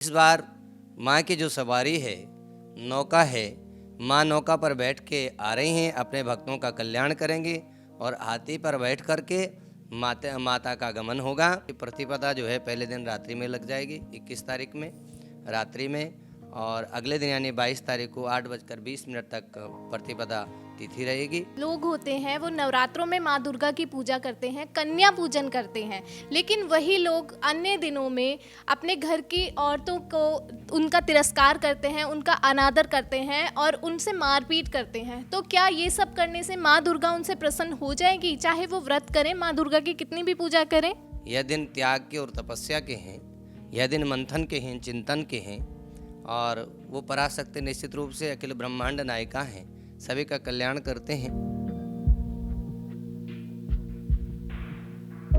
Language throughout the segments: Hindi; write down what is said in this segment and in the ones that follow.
इस बार माँ की जो सवारी है, नौका है, माँ नौका पर बैठ के आ रही हैं, अपने भक्तों का कल्याण करेंगी और हाथी पर बैठ कर के माता का आगमन होगा। प्रतिपदा जो है पहले दिन रात्रि में लग जाएगी, 21 तारीख में रात्रि में, और अगले दिन यानी 22 तारीख को 8:20 तक प्रतिपदा तिथि रहेगी। लोग होते हैं वो नवरात्रों में माँ दुर्गा की पूजा करते हैं, कन्या पूजन करते हैं, लेकिन वही लोग अन्य दिनों में अपने घर की औरतों को उनका तिरस्कार करते हैं, उनका अनादर करते हैं और उनसे मारपीट करते हैं। तो क्या ये सब करने से माँ दुर्गा उनसे प्रसन्न हो जाएगी, चाहे वो व्रत करें, माँ दुर्गा की कितनी भी पूजा करें? यह दिन त्याग के और तपस्या के हैं, यह दिन मंथन के हैं, चिंतन के हैं, और वो पराशक्ति निश्चित रूप से अखिल ब्रह्मांड नायिका हैं, सभी का कल्याण करते हैं।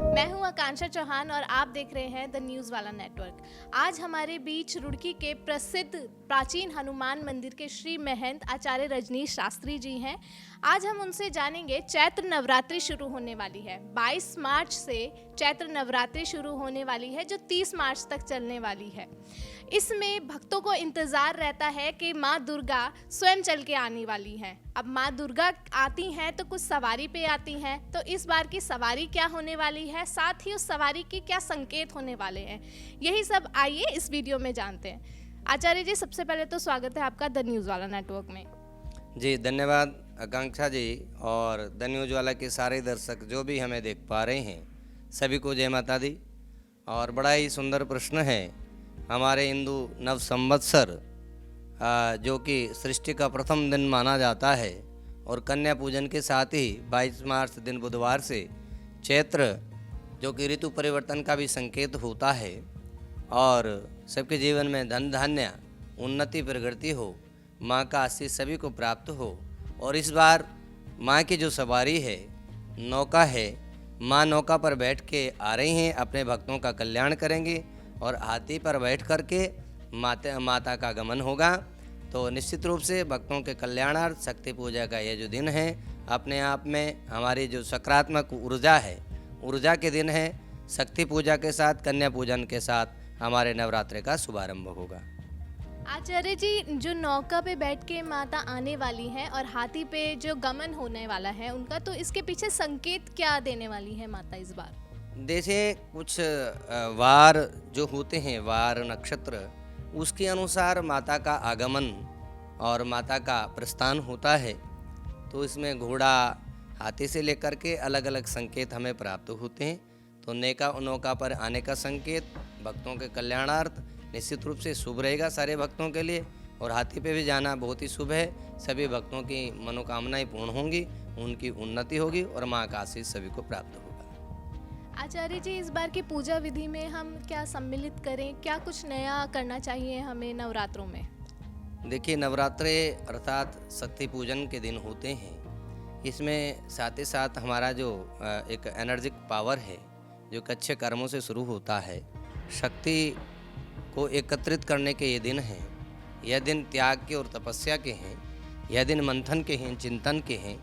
मैं हूं आकांक्षा चौहान और आप देख रहे हैं द न्यूज़ वाला नेटवर्क। आज हमारे बीच रुड़की के प्रसिद्ध प्राचीन हनुमान मंदिर के श्री महंत आचार्य रजनीश शास्त्री जी हैं। आज हम उनसे जानेंगे, चैत्र नवरात्रि शुरू होने वाली है। 22 मार्च से चैत्र नवरात्रि शुरू होने वाली है, जो 30 मार्च तक चलने वाली है। इसमें भक्तों को इंतज़ार रहता है कि माँ दुर्गा स्वयं चल के आने वाली हैं। अब माँ दुर्गा आती हैं तो कुछ सवारी पे आती हैं, तो इस बार की सवारी क्या होने वाली है, साथ ही उस सवारी के क्या संकेत होने वाले हैं, यही सब आइए इस वीडियो में जानते हैं। आचार्य जी, सबसे पहले तो स्वागत है आपका द न्यूज़ वाला नेटवर्क में। जी धन्यवाद आकांक्षा जी, और द न्यूज़ वाला के सारे दर्शक जो भी हमें देख पा रहे हैं, सभी को जय माता दी। और बड़ा ही सुंदर प्रश्न है। हमारे हिंदू नव संवत्सर जो कि सृष्टि का प्रथम दिन माना जाता है, और कन्या पूजन के साथ ही 22 मार्च दिन बुधवार से चैत्र, जो कि ऋतु परिवर्तन का भी संकेत होता है, और सबके जीवन में धन धान्य उन्नति प्रगति हो, माँ का आशीष सभी को प्राप्त हो। और इस बार माँ की जो सवारी है, नौका है, माँ नौका पर बैठ के आ रही हैं, अपने भक्तों का कल्याण करेंगी और हाथी पर बैठ कर के माता का आगमन होगा। तो निश्चित रूप से भक्तों के कल्याणार्थ शक्ति पूजा का ये जो दिन है, अपने आप में हमारी जो सकारात्मक ऊर्जा है, ऊर्जा के दिन है। शक्ति पूजा के साथ, कन्या पूजन के साथ हमारे नवरात्रि का शुभारंभ होगा। आचार्य जी, जो नौका पे बैठ के माता आने वाली हैं और हाथी पे जो गमन होने वाला है उनका, तो इसके पीछे संकेत क्या देने वाली है माता इस बार? जैसे कुछ वार जो होते हैं, वार नक्षत्र, उसके अनुसार माता का आगमन और माता का प्रस्थान होता है। तो इसमें घोड़ा, हाथी से लेकर के अलग अलग संकेत हमें प्राप्त होते हैं। तो नौका पर आने का संकेत भक्तों के कल्याणार्थ निश्चित रूप से शुभ रहेगा सारे भक्तों के लिए, और हाथी पे भी जाना बहुत ही शुभ है। सभी भक्तों की मनोकामनाएं पूर्ण होंगी, उनकी उन्नति होगी और माँ का आशीष सभी को प्राप्त होगा। आचार्य जी, इस बार की पूजा विधि में हम क्या सम्मिलित करें, क्या कुछ नया करना चाहिए हमें नवरात्रों में? देखिए, नवरात्रे अर्थात शक्ति पूजन के दिन होते हैं। इसमें साथ ही साथ हमारा जो एक एनर्जिक पावर है, जो कि अच्छे कर्मों से शुरू होता है, शक्ति को एकत्रित करने के ये दिन हैं। यह दिन त्याग के और तपस्या के हैं, यह दिन मंथन के हैं, चिंतन के हैं,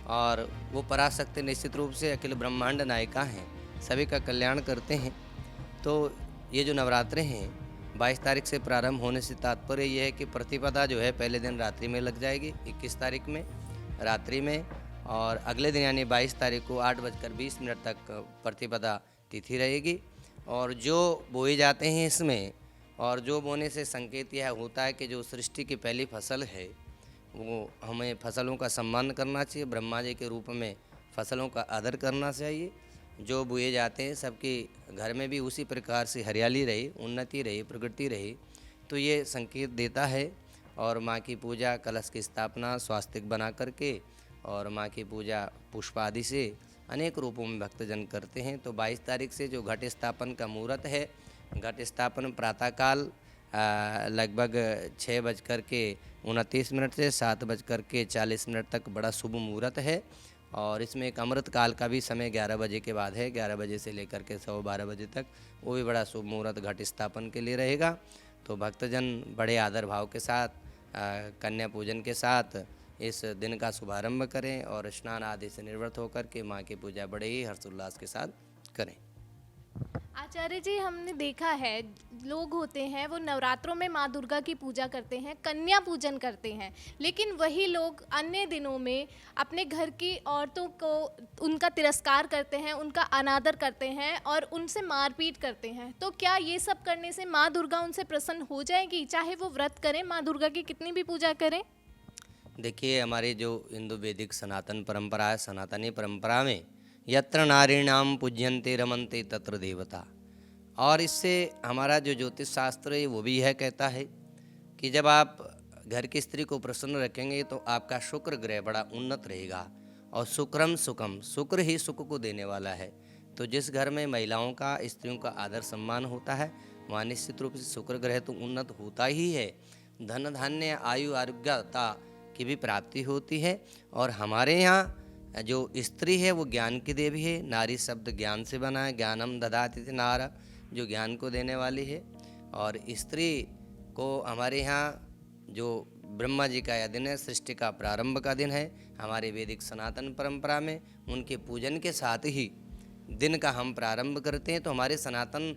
और वो पराशक्ति निश्चित रूप से अखिल ब्रह्मांड नायिका हैं, सभी का कल्याण करते हैं। तो ये जो नवरात्रे हैं 22 तारीख से प्रारंभ होने से तात्पर्य ये है कि प्रतिपदा जो है पहले दिन रात्रि में लग जाएगी, 21 तारीख में रात्रि में, और अगले दिन यानी 22 तारीख को 8:20 तक प्रतिपदा तिथि रहेगी। और जो बोए जाते हैं इसमें, और जो बोने से संकेत यह होता है कि जो सृष्टि की पहली फसल है, वो हमें फसलों का सम्मान करना चाहिए, ब्रह्मा जी के रूप में फसलों का आदर करना चाहिए। जो बोए जाते हैं सबके घर में भी उसी प्रकार से हरियाली रहे, उन्नति रहे, प्रगति रहे, तो ये संकेत देता है। और माँ की पूजा, कलश की स्थापना स्वास्तिक बना करके, और माँ की पूजा पुष्प आदि से अनेक रूपों में भक्तजन करते हैं। तो 22 तारीख से जो घट स्थापन का मुहूर्त है, घट स्थापन प्रातःकाल लगभग 6:29 से 7:40 तक बड़ा शुभ मुहूर्त है। और इसमें एक अमृत काल का भी समय 11 बजे के बाद है, 11 बजे से लेकर के 12:15 बजे तक, वो भी बड़ा शुभ मुहूर्त घट स्थापन के लिए रहेगा। तो भक्तजन बड़े आदर भाव के साथ, कन्या पूजन के साथ इस दिन का शुभारंभ करें, और स्नान आदि से निवृत्त होकर के माँ की पूजा बड़े ही हर्षोल्लास के साथ करें। आचार्य जी, हमने देखा है लोग होते हैं वो नवरात्रों में माँ दुर्गा की पूजा करते हैं, कन्या पूजन करते हैं, लेकिन वही लोग अन्य दिनों में अपने घर की औरतों को उनका तिरस्कार करते हैं, उनका अनादर करते हैं और उनसे मारपीट करते हैं। तो क्या ये सब करने से माँ दुर्गा उनसे प्रसन्न हो जाएगी, चाहे वो व्रत करें, माँ दुर्गा की कितनी भी पूजा करें? देखिए, हमारी जो हिंदू वैदिक सनातन परंपरा है, सनातनी परंपरा में यत्र नारीणाम पूज्यन्ते रमन्ते तत्र देवता, और इससे हमारा जो ज्योतिष शास्त्र है वो भी यह कहता है कि जब आप घर की स्त्री को प्रसन्न रखेंगे तो आपका शुक्र ग्रह बड़ा उन्नत रहेगा, और शुक्रम सुखम, शुक्र ही सुख को देने वाला है। तो जिस घर में महिलाओं का, स्त्रियों का आदर सम्मान होता है, वहाँ निश्चित रूप से शुक्र ग्रह तो उन्नत होता ही है। धन धान्य आयु आरोग्यता की भी प्राप्ति होती है। और हमारे यहाँ जो स्त्री है वो ज्ञान की देवी है। नारी शब्द ज्ञान से बना है, ज्ञानम ददाति इति नारा, जो ज्ञान को देने वाली है। और स्त्री को हमारे यहाँ जो ब्रह्मा जी का यह दिन है, सृष्टि का प्रारंभ का दिन है, हमारे वैदिक सनातन परंपरा में उनके पूजन के साथ ही दिन का हम प्रारंभ करते हैं। तो हमारे सनातन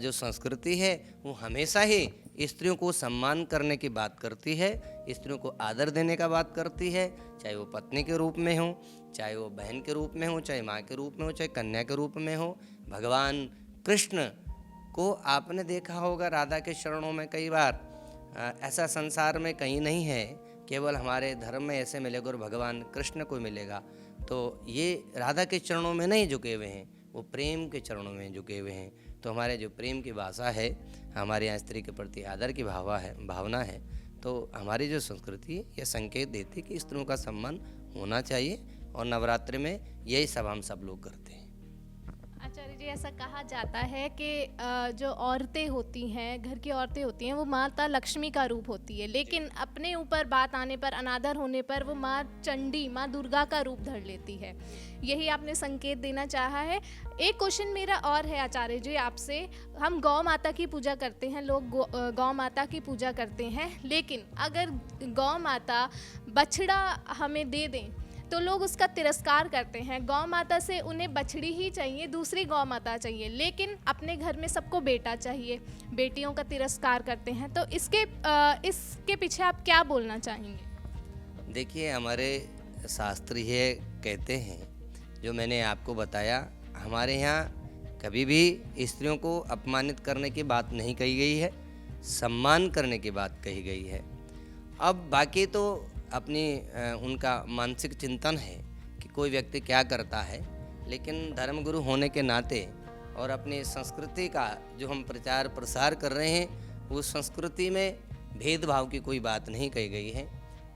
जो संस्कृति है वो हमेशा ही स्त्रियों को सम्मान करने की बात करती है, स्त्रियों को आदर देने का बात करती है, चाहे वो पत्नी के रूप में हो, चाहे वो बहन के रूप में हो, चाहे माँ के रूप में हो, चाहे कन्या के रूप में हो। भगवान कृष्ण को आपने देखा होगा राधा के चरणों में कई बार, ऐसा संसार में कहीं नहीं है, केवल हमारे धर्म में ऐसे मिलेगा और भगवान कृष्ण को मिलेगा। तो ये राधा के चरणों में नहीं झुके हुए हैं, वो प्रेम के चरणों में झुके हुए हैं। तो हमारे जो प्रेम की भाषा है, हमारे यहाँ स्त्री के प्रति आदर की भावना है। तो हमारी जो संस्कृति है यह संकेत देती है कि स्त्रियों का सम्मान होना चाहिए, और नवरात्रि में यही सब हम सब लोग करते हैं। आचार्य जी, ऐसा कहा जाता है कि जो औरतें होती हैं, घर की औरतें होती हैं, वो माता लक्ष्मी का रूप होती है, लेकिन अपने ऊपर बात आने पर, अनादर होने पर वो माँ चंडी, माँ दुर्गा का रूप धर लेती है। यही आपने संकेत देना चाहा है। एक क्वेश्चन मेरा और है आचार्य जी आपसे। हम गौ माता की पूजा करते हैं, लोग गौ माता की पूजा करते हैं, लेकिन अगर गौ माता बछड़ा हमें दे दें तो लोग उसका तिरस्कार करते हैं। गौ माता से उन्हें बछड़ी ही चाहिए, दूसरी गौ माता चाहिए, लेकिन अपने घर में सबको बेटा चाहिए, बेटियों का तिरस्कार करते हैं। तो इसके पीछे आप क्या बोलना चाहेंगे? देखिए, हमारे शास्त्र ये कहते हैं, जो मैंने आपको बताया, हमारे यहाँ कभी भी स्त्रियों को अपमानित करने की बात नहीं कही गई है, सम्मान करने की बात कही गई है। अब बाकी तो अपनी उनका मानसिक चिंतन है कि कोई व्यक्ति क्या करता है, लेकिन धर्मगुरु होने के नाते और अपनी संस्कृति का जो हम प्रचार प्रसार कर रहे हैं, उस संस्कृति में भेदभाव की कोई बात नहीं कही गई है।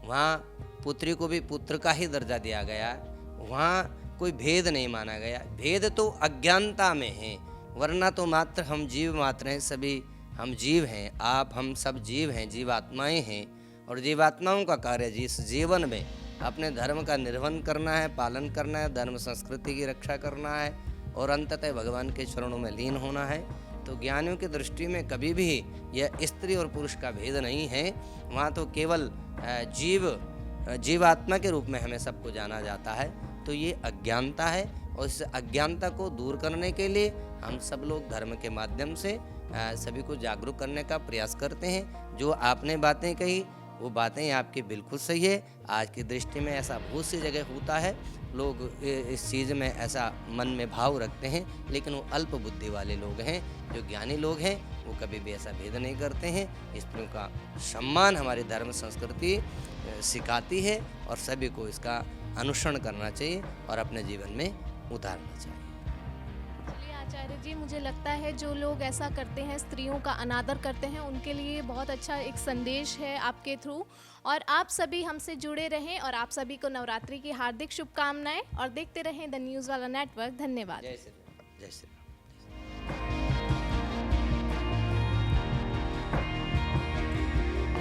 वहाँ पुत्री को भी पुत्र का ही दर्जा दिया गया, वहाँ कोई भेद नहीं माना गया। भेद तो अज्ञानता में है, वरना तो मात्र हम जीव मात्र हैं, सभी हम जीव हैं, आप हम सब जीव हैं, जीवात्माएं हैं। और जीवात्माओं का कार्य जिस जीवन में अपने धर्म का निर्वहन करना है, पालन करना है, धर्म संस्कृति की रक्षा करना है, और अंततः भगवान के चरणों में लीन होना है। तो ज्ञानियों की दृष्टि में कभी भी यह स्त्री और पुरुष का भेद नहीं है, वहाँ तो केवल जीवात्मा के रूप में हमें सबको जाना जाता है। तो ये अज्ञानता है, और इस अज्ञानता को दूर करने के लिए हम सब लोग धर्म के माध्यम से सभी को जागरूक करने का प्रयास करते हैं। जो आपने बातें कही वो बातें आपकी बिल्कुल सही है। आज की दृष्टि में ऐसा बहुत सी जगह होता है, लोग इस चीज़ में ऐसा मन में भाव रखते हैं, लेकिन वो अल्प बुद्धि वाले लोग हैं। जो ज्ञानी लोग हैं वो कभी भी ऐसा भेद नहीं करते हैं। स्त्रियों का सम्मान हमारी धर्म संस्कृति सिखाती है, और सभी को इसका अनुसरण करना चाहिए और अपने जीवन में उतारना चाहिए। आचार्य जी, मुझे लगता है जो लोग ऐसा करते हैं, स्त्रियों का अनादर करते हैं, उनके लिए बहुत अच्छा एक संदेश है आपके थ्रू। और आप सभी हमसे जुड़े रहें, और आप सभी को नवरात्रि की हार्दिक शुभकामनाएं, और देखते रहें द न्यूज़ वाला नेटवर्क। धन्यवाद। जय श्री राम। जय श्री राम।